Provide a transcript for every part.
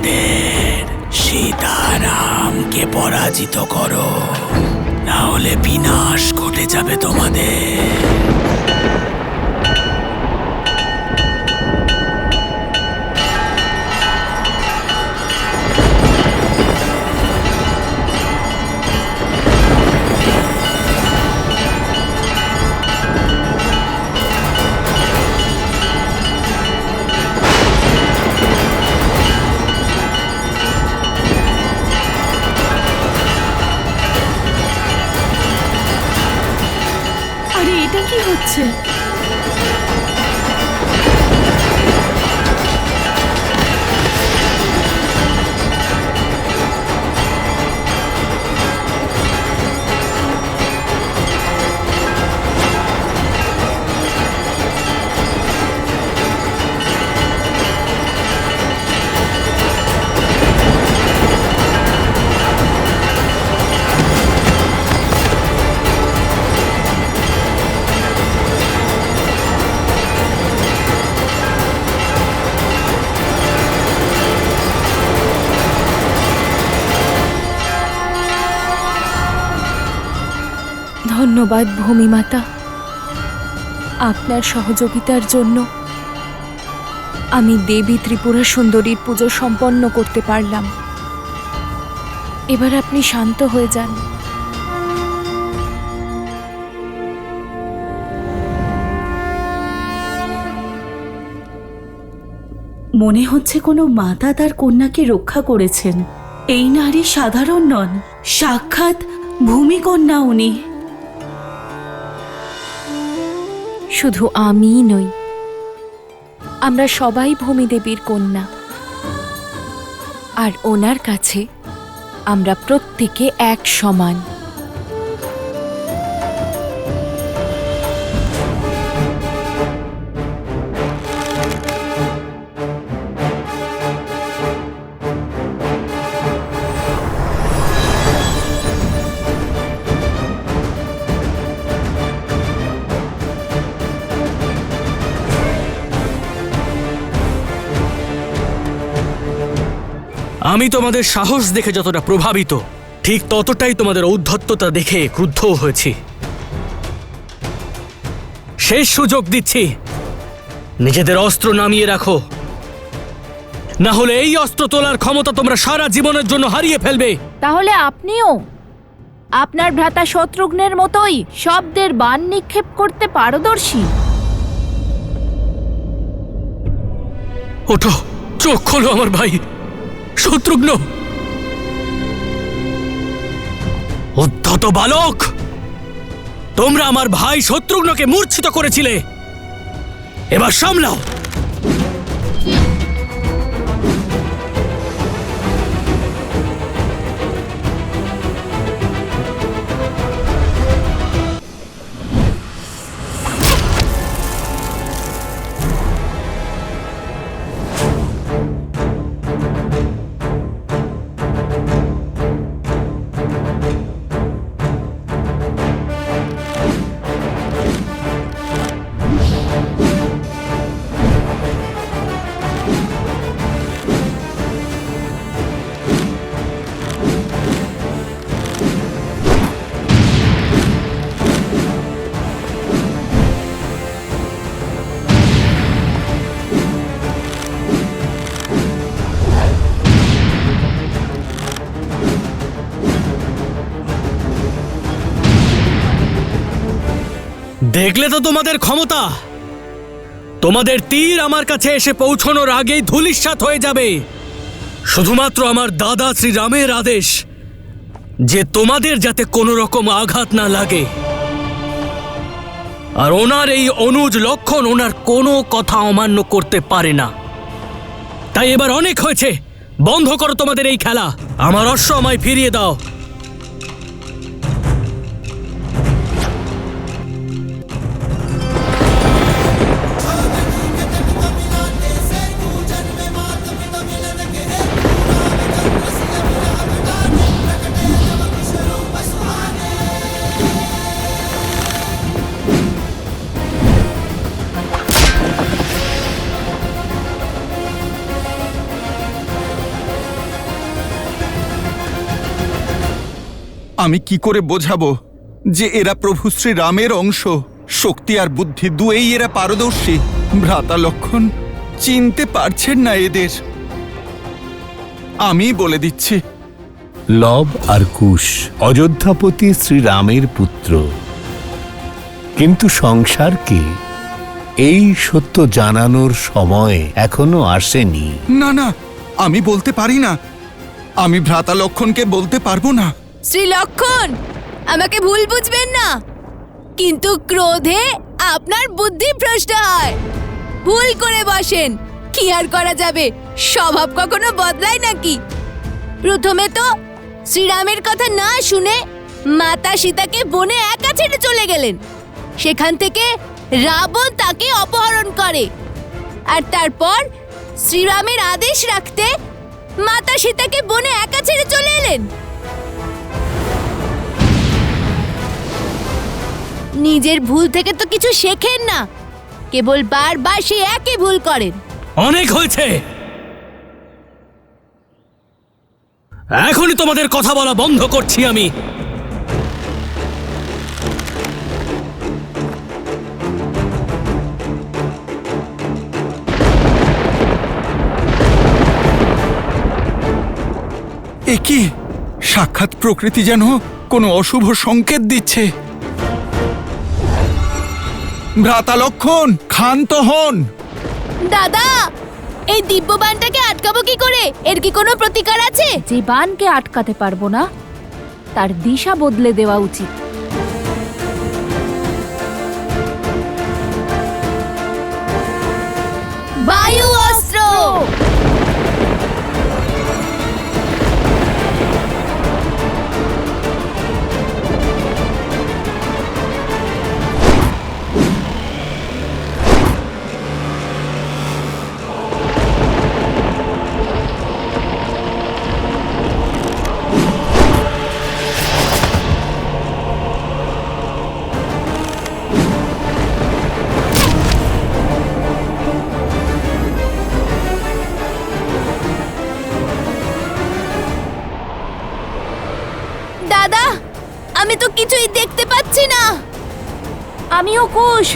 তোমাদের সীতারামকে পরাজিত করো, না হলে বিনাশ ঘটে যাবে তোমাদের। এটা কি হচ্ছে? ধন্যবাদ ভূমিমাতা, আপনার সহযোগিতার জন্য আমি দেবী ত্রিপুরা সুন্দরীর পুজো সম্পন্ন করতে পারলাম। এবার আপনি শান্ত হয়ে যান। মনে হচ্ছে কোনো মাতা তার কন্যাকে রক্ষা করেছেন। এই নারী সাধারণ নন, সাক্ষাৎ ভূমিকন্যা উনি। শুধু আমিই নই, আমরা সবাই ভূমিদেবীর কন্যা, আর ওনার কাছে আমরা প্রত্যেকে এক সমান। আমি তোমাদের সাহস দেখে যতটা প্রভাবিত, ঠিক ততটাই তোমাদের ঔদ্ধত্যতা দেখে ক্রুদ্ধ হয়েছি। শেষ সুযোগ দিচ্ছি, নিজেদের অস্ত্র নামিয়ে রাখো, না হলে এই অস্ত্র তোলার ক্ষমতা তোমরা সারা জীবনের জন্য হারিয়ে ফেলবে। তাহলে আপনিও আপনার ভ্রাতা শত্রুঘ্নের মতোই শব্দের বাণ নিক্ষেপ করতে পারদর্শী। ওঠো, চোখ খোলো আমার ভাই শত্রুঘ্ন। উদ্ধত বালক, তোমরা আমার ভাই শত্রুঘ্নকে মূর্ছিত করেছিলে, এবার সামলাও। দেখলে তো তোমাদের ক্ষমতা। তোমাদের তীর আমার কাছে এসে পৌঁছানোর আগেই ধূলিসাৎ হয়ে যাবে। শুধুমাত্র আমার দাদা শ্রীরামের আদেশ যে তোমাদের যাতে কোনো রকম আঘাত না লাগে, আর ওনার এই অনুজ লক্ষণ ওনার কোনো কথা অমান্য করতে পারে না। তাই এবার অনেক হয়েছে, বন্ধ করো তোমাদের এই খেলা। আমার অশ্ব আমায় ফিরিয়ে দাও। আমি কি করে বোঝাবো যে এরা প্রভু শ্রীরামের অংশ? শক্তি আর বুদ্ধি দুয়েই এরা পারদর্শী। ভ্রাতা লক্ষণ চিনতে পারছেন না এদের। আমি বলে দিচ্ছি, লব আর কুশ অযোধ্যাপতি শ্রীরামের পুত্র, কিন্তু সংসারকে এই সত্য জানানোর সময় এখনো আসেনি। না না, আমি বলতে পারি না। আমি ভ্রাতা লক্ষণকে বলতে পারবো না। শ্রী লক্ষণ, আমাকে ভুল বুঝবেন না, কিন্তু ক্রোধে আপনার বুদ্ধি ভ্রষ্ট হয়, ভুল করে বসেন। কি আর করা যাবে, স্বভাব কখনো বদলায় নাকি? প্রথমে তো শ্রীরামের কথা না শুনে মাতা সীতাকে বনে একা ছেড়ে চলে গেলেন। সেখান থেকে রাবণ তাকে অপহরণ করে, আর তারপর শ্রীরামের আদেশ রাখতে মাতা সীতাকে বনে একা ছেড়ে চলে এলেন। নিজের ভুল থেকে তো কিছু শেখেন না, কেবল বারবার সেই একই ভুল করেন। অনেক হয়েছে, এখনই তোমাদের কথা বলা বন্ধ করছি আমি। এ কি? সাক্ষাৎ প্রকৃতি যেন কোনো অশুভ সংকেত দিচ্ছে। ভ্রাতা লক্ষণ, ক্ষান্ত হন। দাদা, এই দিব্য বানটাকে আটকাবো কি করে? এর কি কোনো প্রতিকার আছে? যে বানকে আটকাতে পারবো না, তার দিশা বদলে দেওয়া উচিত। বায়ু অস্ত্র! দাদা, আমি তো কিছুই দেখতে পাচ্ছি না। আমিও কুশ।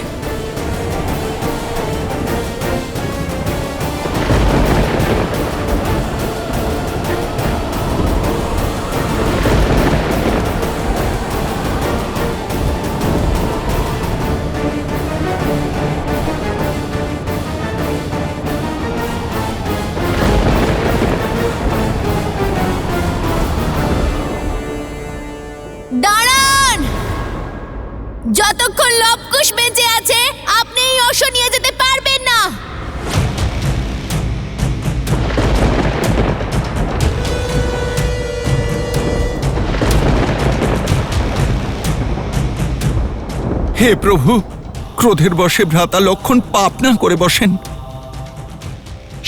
দাঁড়ান! যতক্ষণ লবকুশ বেঁচে আছে, আপনি এই অশ্ব নিয়ে যেতে পারবেন না। হে প্রভু, ক্রোধের বশে ভ্রাতা লক্ষণ পাপ না করে বসেন।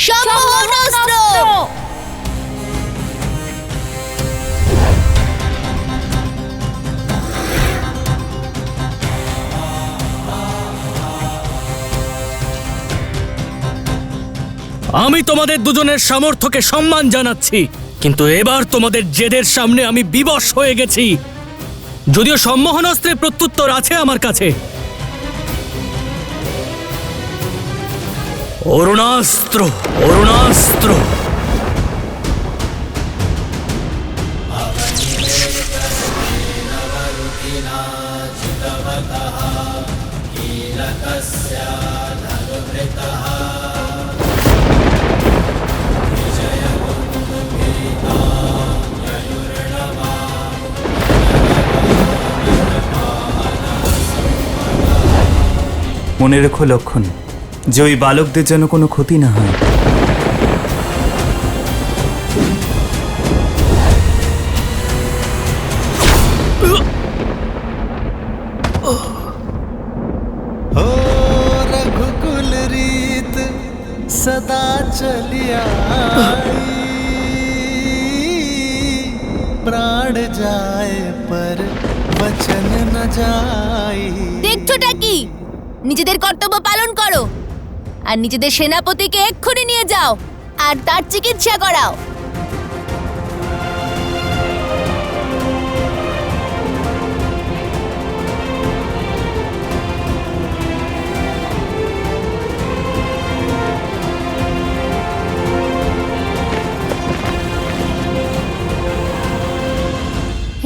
সম্মোহন অস্ত্র! আমি তোমাদের দুজনের সামর্থ্যকে সম্মান জানাচ্ছি, কিন্তু এবার তোমাদের জেদের সামনে আমি বিবশ হয়ে গেছি। যদিও সম্মোহন অস্ত্রের প্রত্যুত্তর আছে আমার কাছে। অরুণাস্ত্র, অরুণাস্ত্র! মনে রেখো লক্ষণ, যে ওই বালকদের যেন কোনো ক্ষতি না হয়। रघुकुल रीत सदा चलिया प्राण जाए पर वचन न जाए। দেখছোটা কি? নিজেদের কর্তব্য পালন করো, আর নিজেদের সেনাপতিকে এক্ষুনি নিয়ে যাও আর তার চিকিৎসা করাও।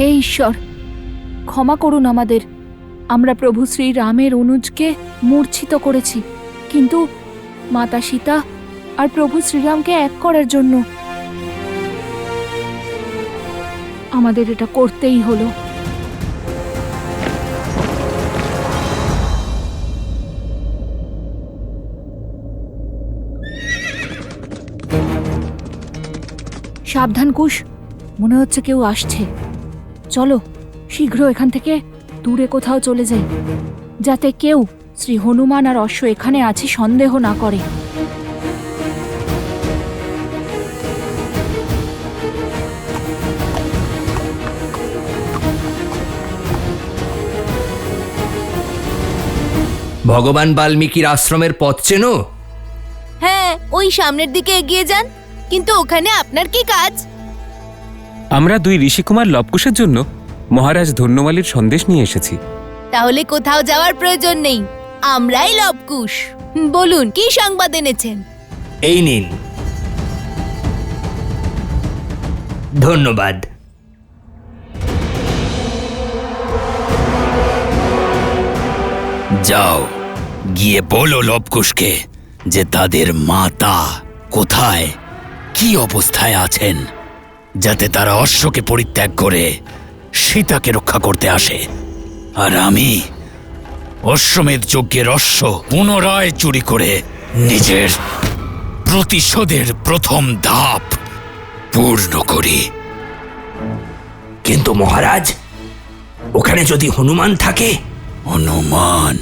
হে ঈশ্বর, ক্ষমা করুন আমাদের। আমরা প্রভু শ্রী রামের অনুজকে মূর্ছিত করেছি, কিন্তু মাতা সীতা আর প্রভু শ্রীরামকে এক করার জন্য আমাদের এটা করতেই হলো। সাবধান কুশ, মনে হচ্ছে কেউ আসছে। চলো শীঘ্র এখান থেকে দূরে কোথাও চলে যাই, যাতে কেউ শ্রী হনুমান আর অশ্ব এখানে আছে সন্দেহ না করে। ভগবান বাল্মীকির আশ্রমের পথ চেনো? হ্যাঁ, ওই সামনের দিকে এগিয়ে যান। কিন্তু ওখানে আপনার কি কাজ? আমরা দুই ঋষিকুমার লবকুশের জন্য মহারাজ ধন্যমালির সন্দেশ নিয়ে এসেছি। তাহলে কোথাও যাওয়ার প্রয়োজন নেই, আমরাই লবকুশ। বলুন, কি সংবাদ এনেছেন? এই নিন। ধন্যবাদ। যাও, গিয়ে বলো লবকুশকে যে তাদের মাতা কোথায়, কি অবস্থায় আছেন, যাতে তারা অশ্বকে পরিত্যাগ করে সীতাকে রক্ষা করতে আসে। আর আমি অশ্বমেধ যজ্ঞের অশ্ব পুনরায় চুরি করে নিজের প্রতিশোধের প্রথম ধাপ পূর্ণ করি। কিন্তু মহারাজ, ওখানে যদি হনুমান থাকে? হনুমান?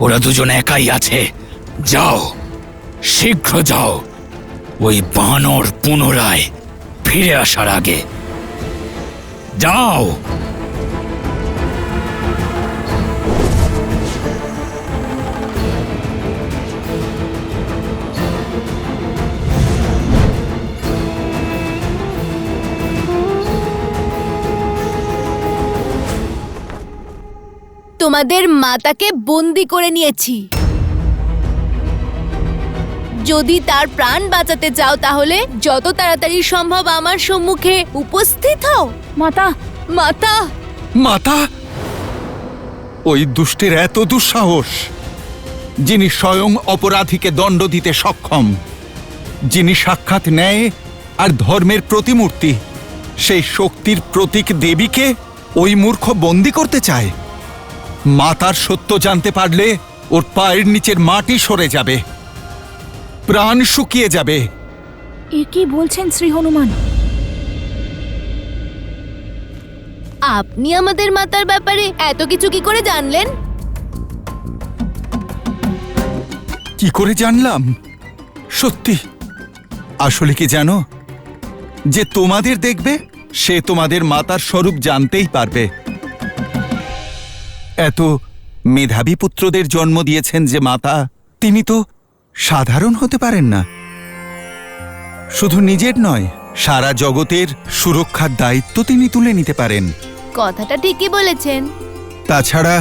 ওরা দুজন একাই আছে। যাও, শীঘ্র যাও, ওই বানর পুনরায় ফিরে আসার আগে যাও। তোমাদের মাতাকে বন্দি করে নিয়েছি। যদি তার প্রাণ বাঁচাতে চাও তাহলে যত তাড়াতাড়ি সম্ভব আমার সম্মুখে উপস্থিত হও। মাতা, মাতা! মাতা? ওই দুষ্টের এত দুঃসাহস, যিনি স্বয়ং অপরাধীকে দণ্ড দিতে সক্ষম, যিনি সাক্ষাৎ ন্যায় আর ধর্মের প্রতিমূর্তি, সেই শক্তির প্রতীক দেবীকে ওই মূর্খ বন্দি করতে চায়। মাতার সত্য জানতে পারলে ওর পায়ের নিচের মাটি সরে যাবে, প্রাণ শুকিয়ে যাবে। এ কি বলছেন শ্রী হনুমান? আপনি আমাদের মাতার ব্যাপারে এত কিছু কি করে জানলেন? কি করে জানলাম? সত্যি, আসলে কি জানো, যে তোমাদের দেখবে সে তোমাদের মাতার স্বরূপ জানতেই পারবে। এত মেধাবী পুত্রদের জন্ম দিয়েছেন যে মাতা, তিনি তো সাধারণ হতে পারেন না। শুধু নিজের নয়, সারা জগতের সুরক্ষার দায়িত্ব তিনি তুলে নিতে পারেন। কথাটা ঠিকই বলেছেন। তাছাড়া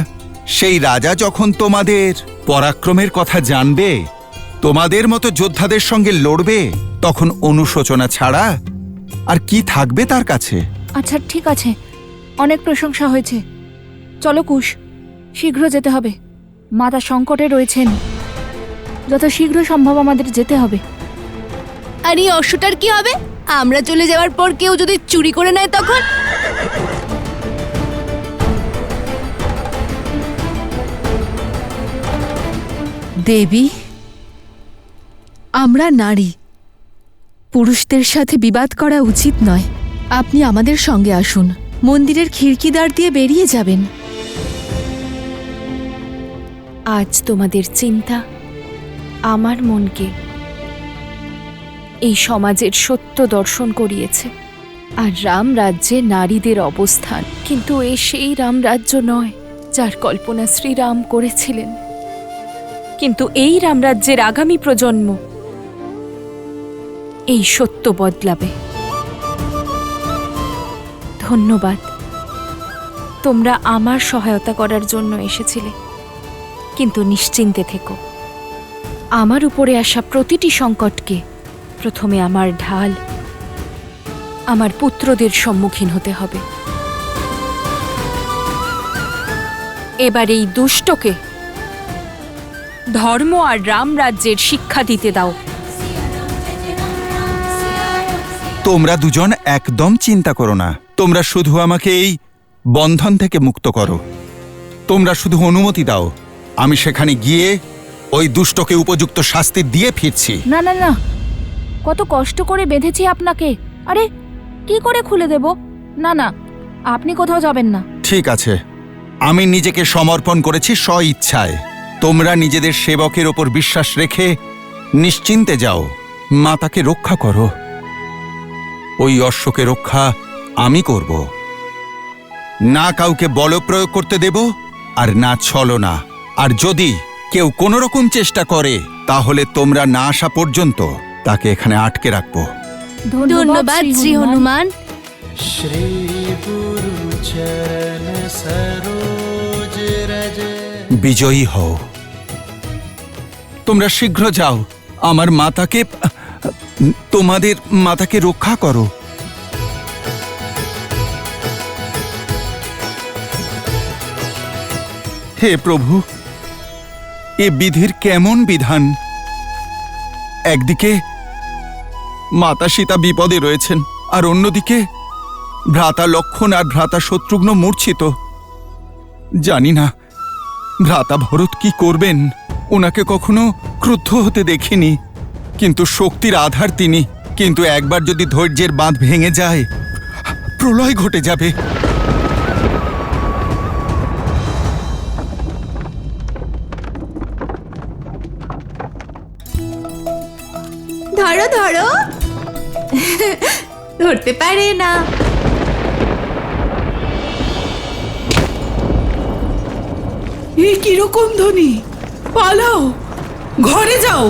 সেই রাজা যখন তোমাদের পরাক্রমের কথা জানবে, তোমাদের মতো যোদ্ধাদের সঙ্গে লড়বে, তখন অনুশোচনা ছাড়া আর কি থাকবে তার কাছে? আচ্ছা ঠিক আছে, অনেক প্রশংসা হয়েছে। চলো কুশ, শীঘ্র যেতে হবে। মাতা সংকটে রয়েছেন, যত শীঘ্র সম্ভব আমাদের যেতে হবে। আর এই অশ্বটার কি হবে? আমরা চলে যাওয়ার পর কেউ যদি চুরি করে নেয় তখন? দেবী, আমরা নারী, পুরুষদের সাথে বিবাদ করা উচিত নয়। আপনি আমাদের সঙ্গে আসুন, মন্দিরের খিড়কিদ্বার দিয়ে বেরিয়ে যাবেন। আজ তোমাদের চিন্তা আমার মনকে এই সমাজের সত্য দর্শন করিয়েছে, আর রাম রাজ্যে নারীদের অবস্থান। কিন্তু এ সেই রাম রাজ্য নয় যার কল্পনা শ্রীরাম করেছিলেন। কিন্তু এই রামরাজ্যের আগামী প্রজন্ম এই সত্য বদলাবে। ধন্যবাদ, তোমরা আমার সহায়তা করার জন্য এসেছিলে, কিন্তু নিশ্চিন্তে থেকো, আমার উপরে আসা প্রতিটি সংকটকে প্রথমে আমার ঢাল, আমার পুত্রদের সম্মুখীন হতে হবে। এবার এই দুষ্টকে ধর্ম আর রামরাজ্যের শিক্ষা দিতে দাও। তোমরা দুজন একদম চিন্তা করো না। তোমরা শুধু আমাকে এই বন্ধন থেকে মুক্ত করো। তোমরা শুধু অনুমতি দাও, আমি সেখানে গিয়ে ওই দুষ্টকে উপযুক্ত শাস্তি দিয়ে ফিরছি। না না না, কত কষ্ট করে বেঁধেছি আপনাকে। আরে কি করে খুলে দেব? না না, আপনি কোথাও যাবেন না। ঠিক আছে, আমি নিজেকে সমর্পণ করেছি স্ব ইচ্ছায়। তোমরা নিজেদের সেবকের ওপর বিশ্বাস রেখে নিশ্চিন্তে যাও, মাতাকে রক্ষা করো। ওই অশ্বকে রক্ষা আমি করব। না কাউকে বল প্রয়োগ করতে দেব, আর না ছলনা। আর যদি কেউ কোনো রকম চেষ্টা করে, তাহলে তোমরা না আসা পর্যন্ত তাকে এখানে আটকে রাখবো। ধন্যবাদ শ্রী হনুমান। श्री गुरु चरण सरोज रज। বিজয়ী হও। তোমরা শীঘ্র যাও, আমার মাতাকে, তোমাদের মাতাকে রক্ষা করো। হে প্রভু, এ বিধির কেমন বিধান! একদিকে মাতা সীতা বিপদে রয়েছেন, আর অন্যদিকে ভ্রাতা লক্ষণ আর ভ্রাতা শত্রুঘ্ন মূর্ছিত। জানি না ভ্রাতা ভরত কি করবেন। ওনাকে কখনো ক্রুদ্ধ হতে দেখিনি, কিন্তু শক্তির আধার তিনি। কিন্তু একবার যদি ধৈর্যের বাঁধ ভেঙে যায়, প্রলয় ঘটে যাবে। ধরো ধরো, ধরতে পারে না। এই কিরকম ধ্বনি! পালাও, ঘরে যাও।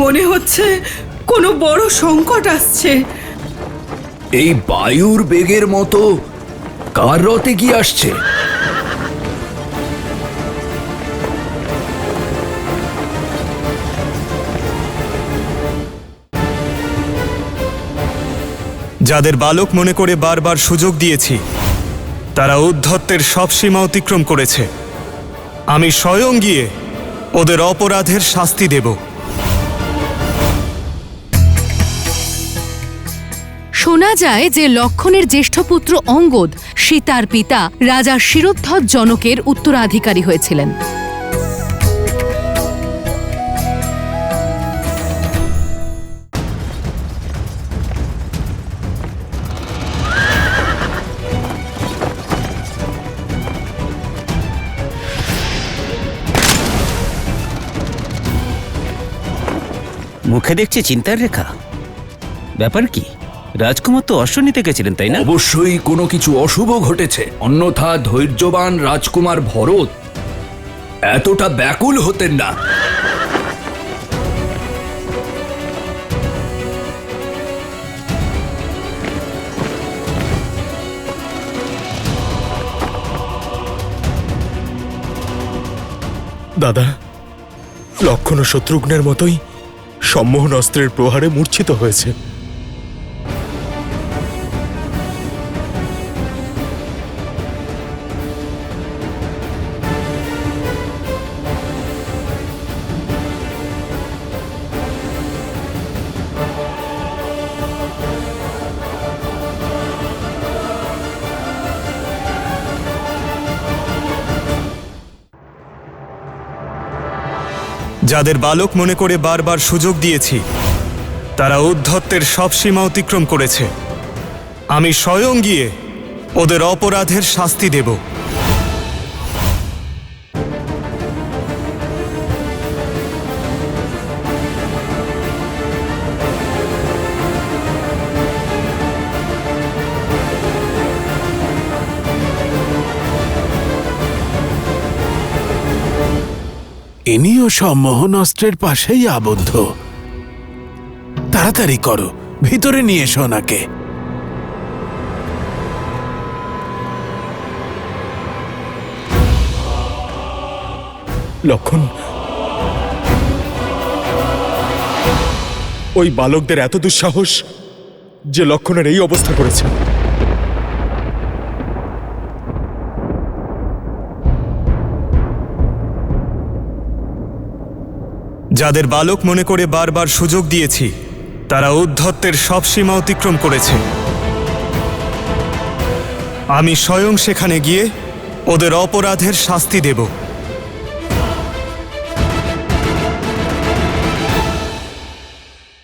মনে হচ্ছে কোনো বড় সংকট আসছে। এই বায়ুর বেগের মতো কার রথে কি আসছে? যাদের বালক মনে করে বারবার সুযোগ দিয়েছি, তারা উদ্ধত্তের সব সীমা অতিক্রম করেছে। আমি স্বয়ং গিয়ে ওদের অপরাধের শাস্তি দেব। শোনা যায় যে লক্ষণের জ্যেষ্ঠ পুত্র অঙ্গদ সীতার পিতা রাজা শিরোদ্ধত জনকের উত্তরাধিকারী হয়েছিলেন। মুখে দেখছি চিন্তার রেখা। ব্যাপার কি? রাজকুমার তো অশ্ব নিতে গেছিলেন, তাই না? অবশ্যই কোনো কিছু অশুভ ঘটেছে, অন্যথা ধৈর্যবান রাজকুমার ভরত এতটা ব্যাকুল হতেন না। দাদা, লক্ষণ ও শত্রুঘ্নের মতোই সম্মোহন অস্ত্রের প্রহারে মূর্ছিত হয়েছে। যাদের বালক মনে করে বারবার সুযোগ দিয়েছি, তারা উদ্ধত্তের সব সীমা অতিক্রম করেছে। আমি স্বয়ং গিয়ে ওদের অপরাধের শাস্তি দেব। ইনিও সম্মোহন অস্ত্রের পাশেই আবদ্ধ। তাড়াতাড়ি করো, ভিতরে নিয়ে এসো ওনাকে। লক্ষণ, ওই বালকদের এত দুঃসাহস যে লক্ষণের এই অবস্থা করেছে। যাদের বালক মনে করে বারবার সুযোগ দিয়েছি তারা উদ্ধত্তের সব সীমা অতিক্রম করেছে। আমি স্বয়ং সেখানে গিয়ে ওদের অপরাধের শাস্তি দেব।